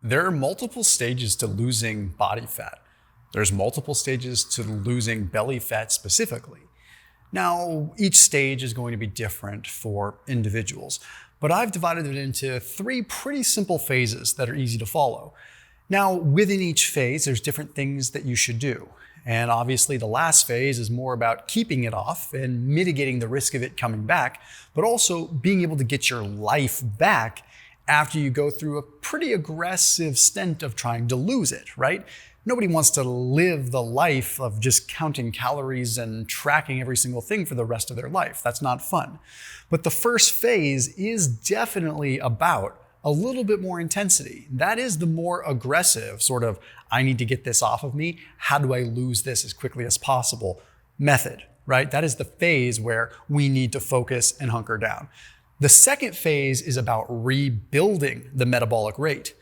There are multiple stages to losing body fat. There's multiple stages to losing belly fat specifically. Now, each stage is going to be different for individuals, but I've divided it into 3 pretty simple phases that are easy to follow. Now, within each phase, there's different things that you should do. And obviously the last phase is more about keeping it off and mitigating the risk of it coming back, but also being able to get your life back after you go through a pretty aggressive stint of trying to lose it, right? Nobody wants to live the life of just counting calories and tracking every single thing for the rest of their life. That's not fun. But the first phase is definitely about a little bit more intensity. That is the more aggressive sort of, I need to get this off of me. How do I lose this as quickly as possible method, right? That is the phase where we need to focus and hunker down. The second phase is about rebuilding the metabolic rate.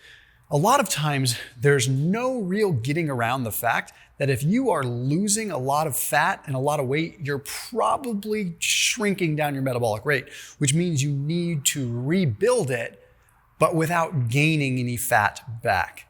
A lot of times there's no real getting around the fact that if you are losing a lot of fat and a lot of weight, you're probably shrinking down your metabolic rate, which means you need to rebuild it, but without gaining any fat back.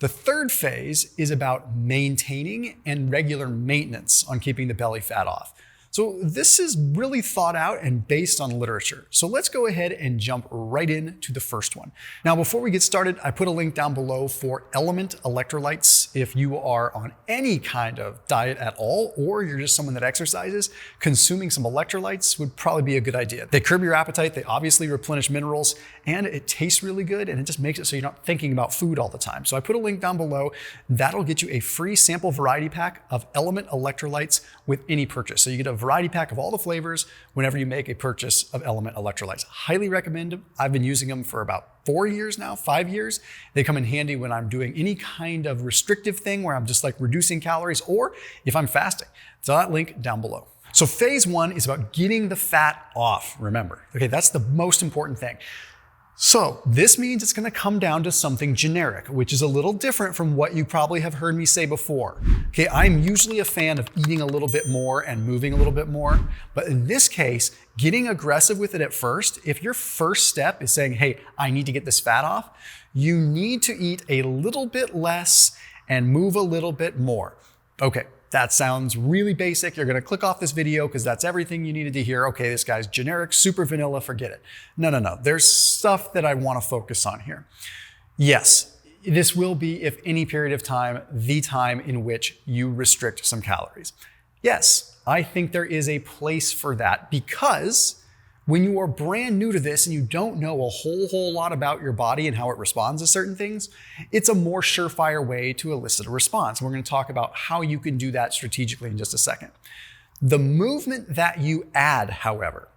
The third phase is about maintaining and regular maintenance on keeping the belly fat off. So this is really thought out and based on literature. So let's go ahead and jump right into the first one. Now, before we get started, I put a link down below for LMNT electrolytes. If you are on any kind of diet at all, or you're just someone that exercises, consuming some electrolytes would probably be a good idea. They curb your appetite, they obviously replenish minerals, and it tastes really good, and it just makes it so you're not thinking about food all the time. So I put a link down below. That'll get you a free sample variety pack of LMNT electrolytes with any purchase. So you get a variety pack of all the flavors whenever you make a purchase of LMNT electrolytes. Highly recommend them. I've been using them for about 4 years now, 5 years. They come in handy when I'm doing any kind of restrictive thing where I'm just like reducing calories, or if I'm fasting. So that link down below. So phase 1 is about getting the fat off, remember. Okay, that's the most important thing. So this means it's going to come down to something generic, which is a little different from what you probably have heard me say before. Okay, I'm usually a fan of eating a little bit more and moving a little bit more, but in this case, getting aggressive with it at first, if your first step is saying, hey, I need to get this fat off, you need to eat a little bit less and move a little bit more. Okay. That sounds really basic. You're going to click off this video because that's everything you needed to hear. Okay, this guy's generic, super vanilla, forget it. No. There's stuff that I want to focus on here. Yes, this will be, if any period of time, the time in which you restrict some calories. Yes, I think there is a place for that because when you are brand new to this and you don't know a whole lot about your body and how it responds to certain things, it's a more surefire way to elicit a response. We're going to talk about how you can do that strategically in just a second. The movement that you add, however,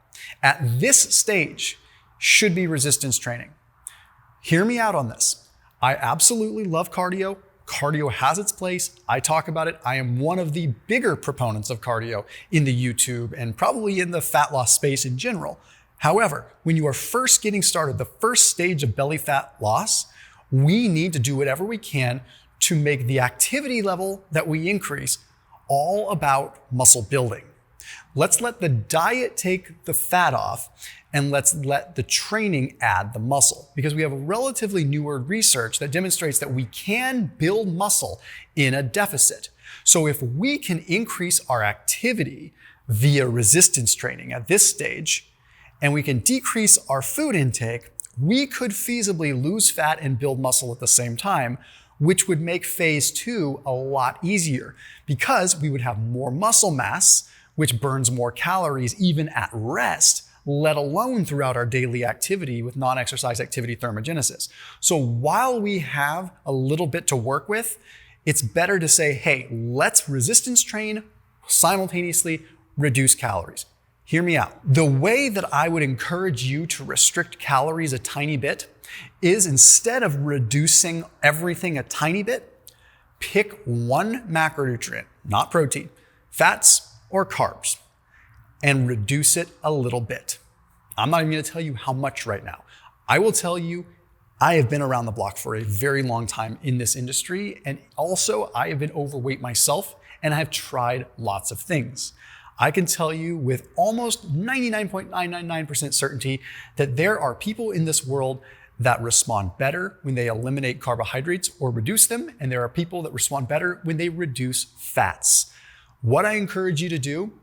at this stage should be resistance training. Hear me out on this. I absolutely love cardio. Cardio has its place. I talk about it. I am one of the bigger proponents of cardio in the YouTube and probably in the fat loss space in general. However, when you are first getting started, the first stage of belly fat loss, we need to do whatever we can to make the activity level that we increase all about muscle building. Let's let the diet take the fat off and let's let the training add the muscle, because we have a relatively newer research that demonstrates that we can build muscle in a deficit. So if we can increase our activity via resistance training at this stage, and we can decrease our food intake, we could feasibly lose fat and build muscle at the same time, which would make phase 2 a lot easier because we would have more muscle mass, which burns more calories even at rest, let alone throughout our daily activity with non-exercise activity thermogenesis. So while we have a little bit to work with, it's better to say, hey, let's resistance train, simultaneously reduce calories. Hear me out. The way that I would encourage you to restrict calories a tiny bit is, instead of reducing everything a tiny bit, pick one macronutrient, not protein, fats or carbs, and reduce it a little bit. I'm not even going to tell you how much right now. I will tell you, I have been around the block for a very long time in this industry, and also I have been overweight myself, and I have tried lots of things. I can tell you with almost 99.999% certainty that there are people in this world that respond better when they eliminate carbohydrates or reduce them, and there are people that respond better when they reduce fats. What I encourage you to do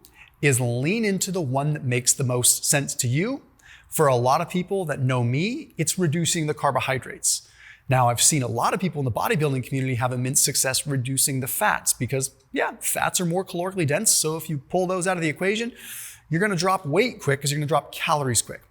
is lean into the one that makes the most sense to you. For a lot of people that know me, it's reducing the carbohydrates. Now, I've seen a lot of people in the bodybuilding community have immense success reducing the fats because, fats are more calorically dense. So if you pull those out of the equation, you're going to drop weight quick because you're going to drop calories quick.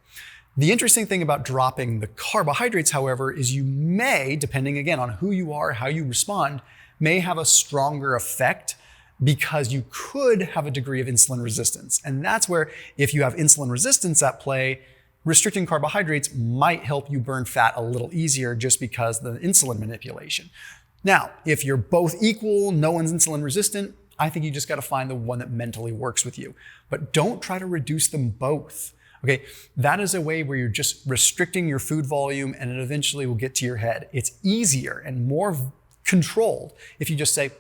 The interesting thing about dropping the carbohydrates, however, is you may, depending again on who you are, how you respond, may have a stronger effect because you could have a degree of insulin resistance. And that's where, if you have insulin resistance at play, restricting carbohydrates might help you burn fat a little easier just because of the insulin manipulation. Now, if you're both equal, no one's insulin resistant, I think you just got to find the one that mentally works with you. But don't try to reduce them both. Okay, that is a way where you're just restricting your food volume and it eventually will get to your head. It's easier and more controlled if you just say,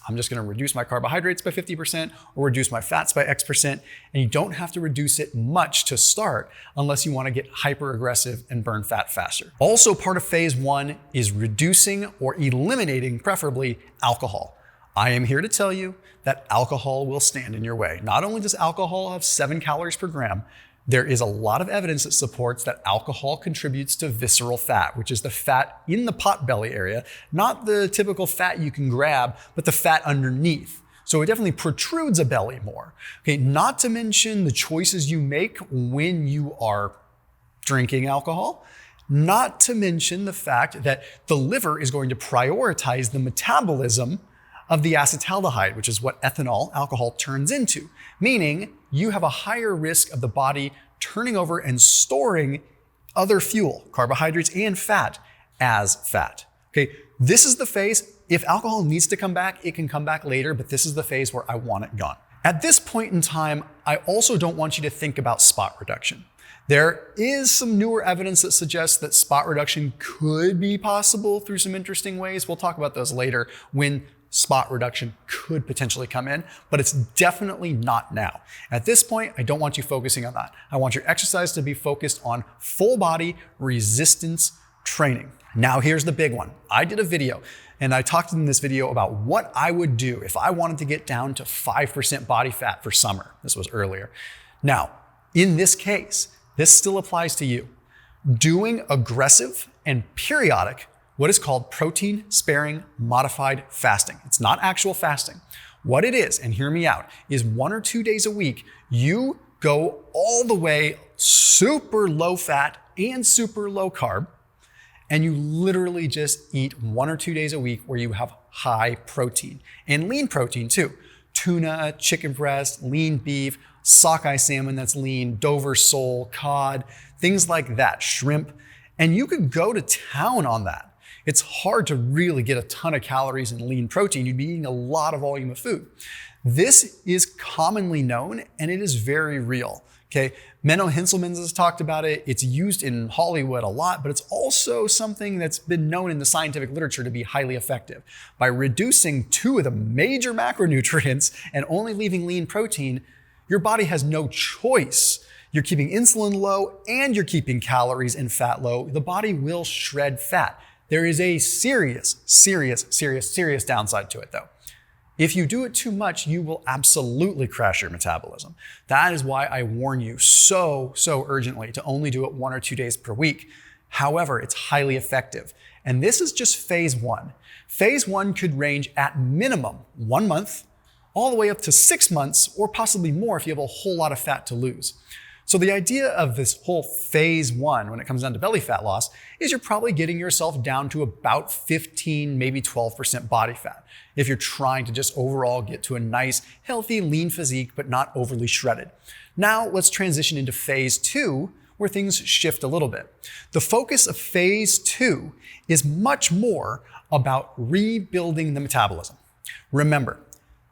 I'm just going to reduce my carbohydrates by 50% or reduce my fats by X%. And you don't have to reduce it much to start unless you want to get hyper aggressive and burn fat faster. Also, part of phase 1 is reducing or eliminating, preferably, alcohol. I am here to tell you that alcohol will stand in your way. Not only does alcohol have 7 calories per gram, there is a lot of evidence that supports that alcohol contributes to visceral fat, which is the fat in the pot belly area, not the typical fat you can grab, but the fat underneath. So it definitely protrudes a belly more. Okay, not to mention the choices you make when you are drinking alcohol, not to mention the fact that the liver is going to prioritize the metabolism of the acetaldehyde, which is what ethanol, alcohol, turns into, meaning you have a higher risk of the body turning over and storing other fuel, carbohydrates and fat, as fat. Okay, this is the phase. If alcohol needs to come back, it can come back later, but this is the phase where I want it gone. At this point in time, I also don't want you to think about spot reduction. There is some newer evidence that suggests that spot reduction could be possible through some interesting ways. We'll talk about those later when spot reduction could potentially come in, but it's definitely not now. At this point, I don't want you focusing on that. I want your exercise to be focused on full body resistance training. Now, here's the big one. I did a video and I talked in this video about what I would do if I wanted to get down to 5% body fat for summer. This was earlier. Now, in this case, this still applies to you. Doing aggressive and periodic what is called protein sparing modified fasting. It's not actual fasting. What it is, and hear me out, is 1 or 2 days a week, you go all the way super low fat and super low carb, and you literally just eat 1 or 2 days a week where you have high protein and lean protein too. Tuna, chicken breast, lean beef, sockeye salmon that's lean, Dover sole, cod, things like that, shrimp. And you could go to town on that. It's hard to really get a ton of calories in lean protein. You'd be eating a lot of volume of food. This is commonly known and it is very real. Okay, Menno Henselmans has talked about it. It's used in Hollywood a lot, but it's also something that's been known in the scientific literature to be highly effective. By reducing 2 of the major macronutrients and only leaving lean protein, your body has no choice. You're keeping insulin low and you're keeping calories and fat low. The body will shred fat. There is a serious downside to it though. If you do it too much, you will absolutely crash your metabolism. That is why I warn you so urgently to only do it 1 or 2 days per week. However, it's highly effective. And this is just phase 1. Phase 1 could range at minimum 1 month, all the way up to 6 months, or possibly more if you have a whole lot of fat to lose. So the idea of this whole phase 1, when it comes down to belly fat loss, is you're probably getting yourself down to about 15, maybe 12% body fat. If you're trying to just overall get to a nice, healthy, lean physique, but not overly shredded. Now let's transition into phase 2, where things shift a little bit. The focus of phase 2 is much more about rebuilding the metabolism. Remember,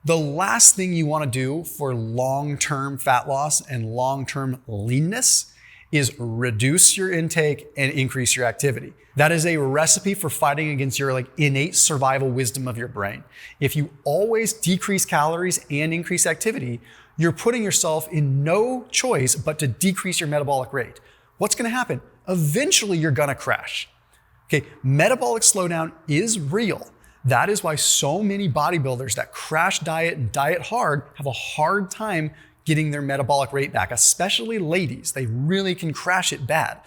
the last thing you want to do for long-term fat loss and long-term leanness is reduce your intake and increase your activity. That is a recipe for fighting against your innate survival wisdom of your brain. If you always decrease calories and increase activity, you're putting yourself in no choice but to decrease your metabolic rate. What's going to happen? eventually you're gonna crash. Okay, metabolic slowdown is real. That is why so many bodybuilders that crash diet and diet hard have a hard time getting their metabolic rate back, especially ladies. They really can crash it bad.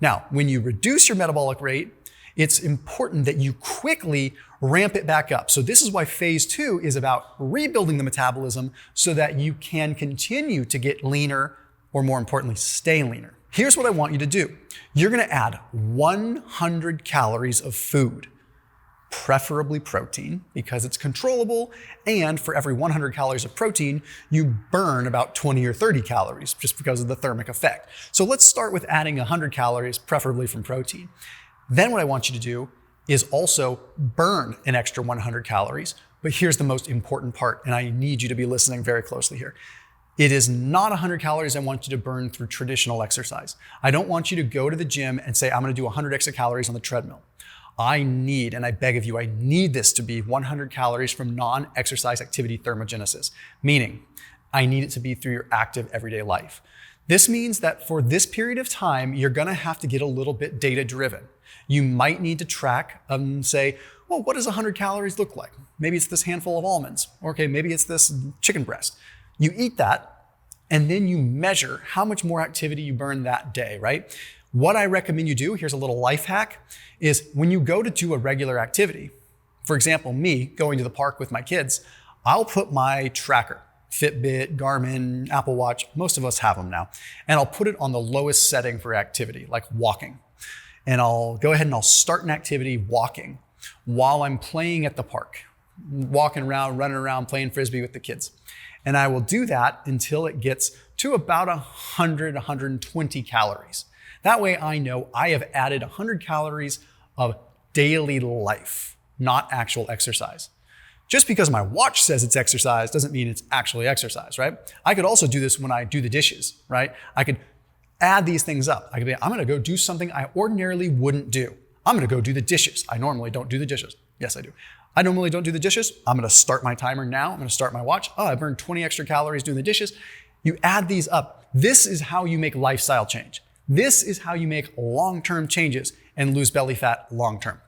Now, when you reduce your metabolic rate, it's important that you quickly ramp it back up. So this is why phase 2 is about rebuilding the metabolism so that you can continue to get leaner, or more importantly, stay leaner. Here's what I want you to do. You're gonna add 100 calories of food, preferably protein, because it's controllable, and for every 100 calories of protein, you burn about 20 or 30 calories just because of the thermic effect. So let's start with adding 100 calories, preferably from protein. Then what I want you to do is also burn an extra 100 calories, but here's the most important part, and I need you to be listening very closely here. It is not 100 calories I want you to burn through traditional exercise. I don't want you to go to the gym and say, I'm gonna do 100 extra calories on the treadmill. I need, and I beg of you, I need this to be 100 calories from non-exercise activity thermogenesis, meaning I need it to be through your active everyday life. This means that for this period of time, you're gonna have to get a little bit data-driven. You might need to track and say, well, what does 100 calories look like? Maybe it's this handful of almonds, or okay, maybe it's this chicken breast. You eat that, and then you measure how much more activity you burn that day, right? What I recommend you do, here's a little life hack, is when you go to do a regular activity, for example, me going to the park with my kids, I'll put my tracker, Fitbit, Garmin, Apple Watch, most of us have them now, and I'll put it on the lowest setting for activity, like walking. And I'll go ahead and I'll start an activity walking while I'm playing at the park, walking around, running around, playing Frisbee with the kids. And I will do that until it gets to about 100, 120 calories. That way I know I have added 100 calories of daily life, not actual exercise. Just because my watch says it's exercise doesn't mean it's actually exercise, right? I could also do this when I do the dishes, right? I could add these things up. I could be, I'm gonna go do something I ordinarily wouldn't do. I'm gonna go do the dishes. I normally don't do the dishes. Yes, I do. I normally don't do the dishes. I'm gonna start my timer now. I'm gonna start my watch. Oh, I burned 20 extra calories doing the dishes. You add these up. This is how you make lifestyle change. This is how you make long-term changes and lose belly fat long-term.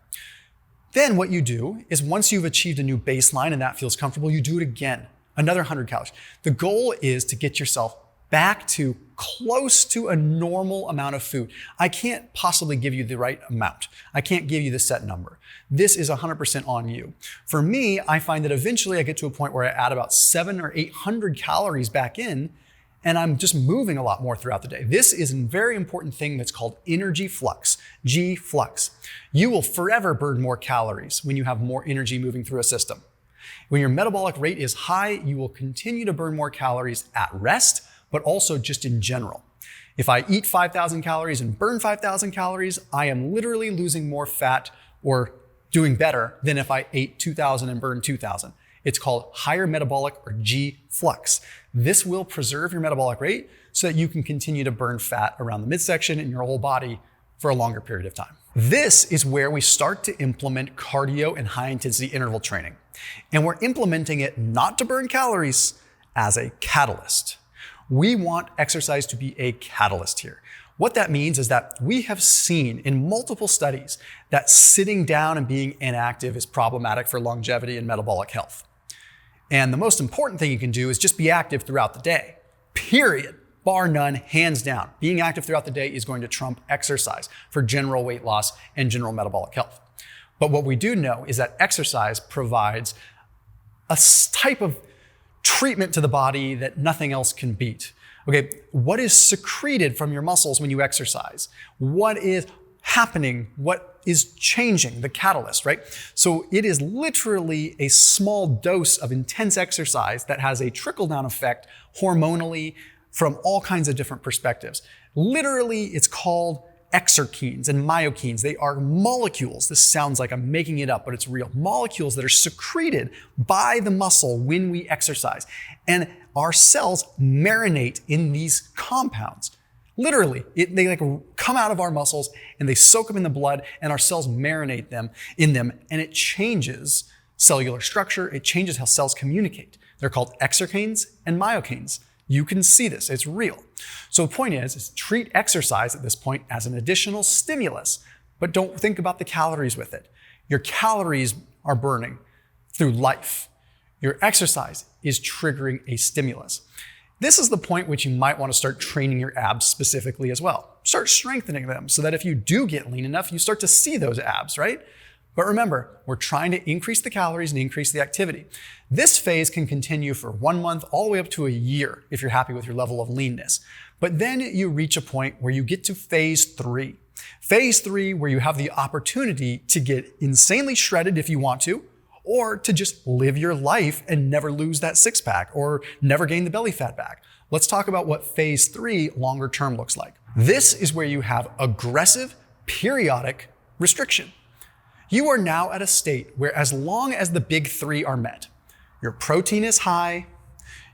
Then what you do is once you've achieved a new baseline and that feels comfortable, you do it again, another 100 calories. The goal is to get yourself back to close to a normal amount of food. I can't possibly give you the right amount. I can't give you the set number. This is 100% on you. For me, I find that eventually I get to a point where I add about 700 or 800 calories back in, and I'm just moving a lot more throughout the day. This is a very important thing that's called energy flux, G flux. You will forever burn more calories when you have more energy moving through a system. When your metabolic rate is high, you will continue to burn more calories at rest, but also just in general. If I eat 5,000 calories and burn 5,000 calories, I am literally losing more fat or doing better than if I ate 2,000 and burned 2,000. It's called higher metabolic or G flux. This will preserve your metabolic rate so that you can continue to burn fat around the midsection and your whole body for a longer period of time. This is where we start to implement cardio and high intensity interval training. And we're implementing it not to burn calories, as a catalyst. We want exercise to be a catalyst here. What that means is that we have seen in multiple studies that sitting down and being inactive is problematic for longevity and metabolic health. And the most important thing you can do is just be active throughout the day, period. Bar none, hands down. Being active throughout the day is going to trump exercise for general weight loss and general metabolic health. But what we do know is that exercise provides a type of treatment to the body that nothing else can beat. Okay, what is secreted from your muscles when you exercise? What is happening? What is changing? The catalyst, right? So it is literally a small dose of intense exercise that has a trickle-down effect hormonally from all kinds of different perspectives. Literally, it's called exerkines and myokines. They are molecules. This sounds like I'm making it up, but it's real. Molecules that are secreted by the muscle when we exercise. And our cells marinate in these compounds. Literally, they like come out of our muscles and they soak them in the blood and our cells marinate in them and it changes cellular structure. It changes how cells communicate. They're called exerkines and myokines. You can see this, it's real. So the point is treat exercise at this point as an additional stimulus, but don't think about the calories with it. Your calories are burning through life. Your exercise is triggering a stimulus. This is the point which you might want to start training your abs specifically as well. Start strengthening them so that if you do get lean enough, you start to see those abs, right? But remember, we're trying to increase the calories and increase the activity. This phase can continue for 1 month all the way up to a year if you're happy with your level of leanness. But then you reach a point where you get to phase 3. Phase 3, where you have the opportunity to get insanely shredded if you want to, or to just live your life and never lose that six-pack or never gain the belly fat back. Let's talk about what phase 3 longer term looks like. This is where you have aggressive, periodic restriction. You are now at a state where as long as the big 3 are met, your protein is high,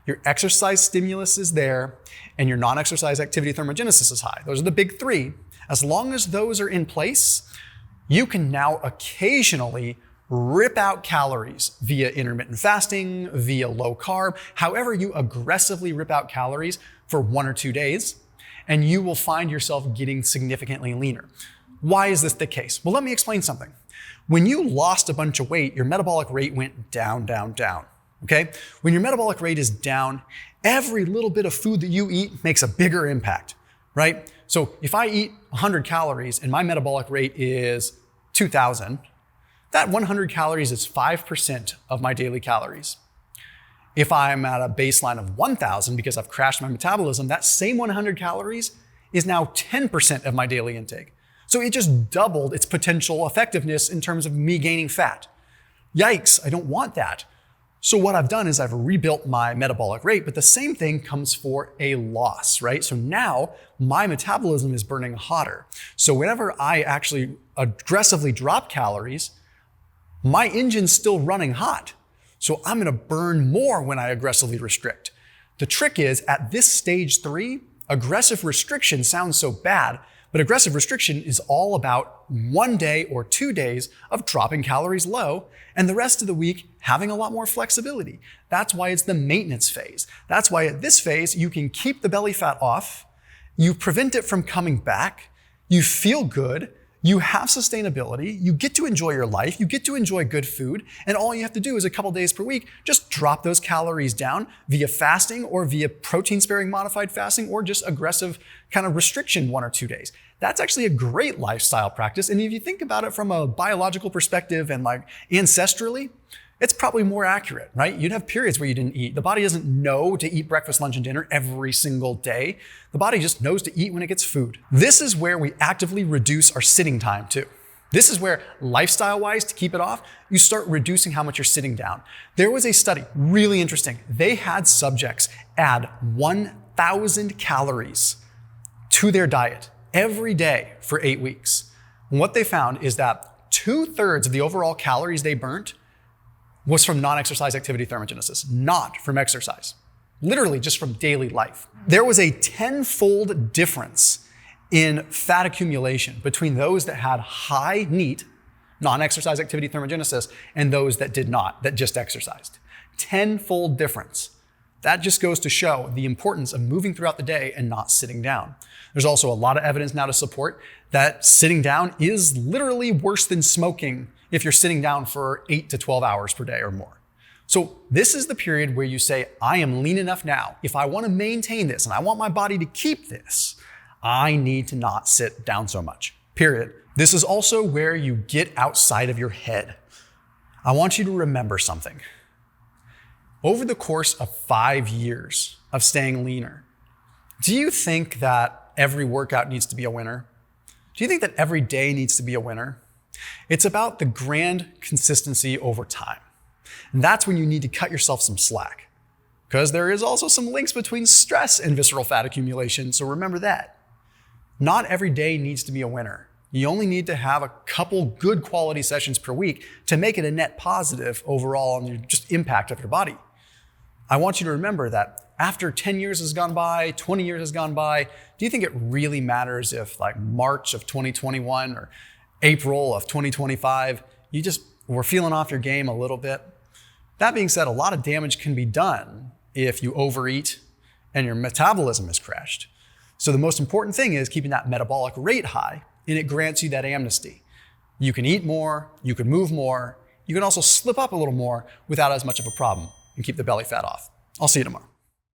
your exercise stimulus is there, and your non-exercise activity thermogenesis is high. Those are the big 3. As long as those are in place, you can now occasionally rip out calories via intermittent fasting, via low carb, however you aggressively rip out calories for 1 or 2 days, and you will find yourself getting significantly leaner. Why is this the case? Well, let me explain something. When you lost a bunch of weight, your metabolic rate went down, down, down, okay? When your metabolic rate is down, every little bit of food that you eat makes a bigger impact, right? So if I eat 100 calories and my metabolic rate is 2,000, that 100 calories is 5% of my daily calories. If I'm at a baseline of 1,000 because I've crashed my metabolism, that same 100 calories is now 10% of my daily intake. So it just doubled its potential effectiveness in terms of me gaining fat. Yikes, I don't want that. So what I've done is I've rebuilt my metabolic rate, but the same thing comes for a loss, right? So now my metabolism is burning hotter. So whenever I actually aggressively drop calories, my engine's still running hot. So I'm gonna burn more when I aggressively restrict. The trick is at this stage 3, aggressive restriction sounds so bad, but aggressive restriction is all about 1 day or 2 days of dropping calories low and the rest of the week having a lot more flexibility. That's why it's the maintenance phase. That's why at this phase, you can keep the belly fat off, you prevent it from coming back, you feel good, you have sustainability, you get to enjoy your life, you get to enjoy good food, and all you have to do is a couple days per week, just drop those calories down via fasting or via protein-sparing modified fasting or just aggressive kind of restriction 1 or 2 days. That's actually a great lifestyle practice. And if you think about it from a biological perspective and like ancestrally, it's probably more accurate, right? You'd have periods where you didn't eat. The body doesn't know to eat breakfast, lunch, and dinner every single day. The body just knows to eat when it gets food. This is where we actively reduce our sitting time too. This is where lifestyle-wise, to keep it off, you start reducing how much you're sitting down. There was a study, really interesting. They had subjects add 1,000 calories to their diet every day for 8 weeks. And what they found is that 2/3 of the overall calories they burnt was from non-exercise activity thermogenesis, not from exercise. Literally just from daily life. There was a 10-fold difference in fat accumulation between those that had high NEAT, non-exercise activity thermogenesis, and those that did not, that just exercised. 10-fold difference. That just goes to show the importance of moving throughout the day and not sitting down. There's also a lot of evidence now to support that sitting down is literally worse than smoking if you're sitting down for 8 to 12 hours per day or more. So this is the period where you say, I am lean enough now. If I want to maintain this and I want my body to keep this, I need to not sit down so much, period. This is also where you get outside of your head. I want you to remember something. Over the course of 5 years of staying leaner, do you think that every workout needs to be a winner? Do you think that every day needs to be a winner? It's about the grand consistency over time. And that's when you need to cut yourself some slack, because there is also some links between stress and visceral fat accumulation, so remember that. Not every day needs to be a winner. You only need to have a couple good quality sessions per week to make it a net positive overall on your just impact of your body. I want you to remember that after 10 years has gone by, 20 years has gone by, do you think it really matters if like March of 2021 or April of 2025, you just were feeling off your game a little bit? That being said, a lot of damage can be done if you overeat, and your metabolism has crashed. So the most important thing is keeping that metabolic rate high, and it grants you that amnesty. You can eat more, you can move more, you can also slip up a little more without as much of a problem and keep the belly fat off. I'll see you tomorrow.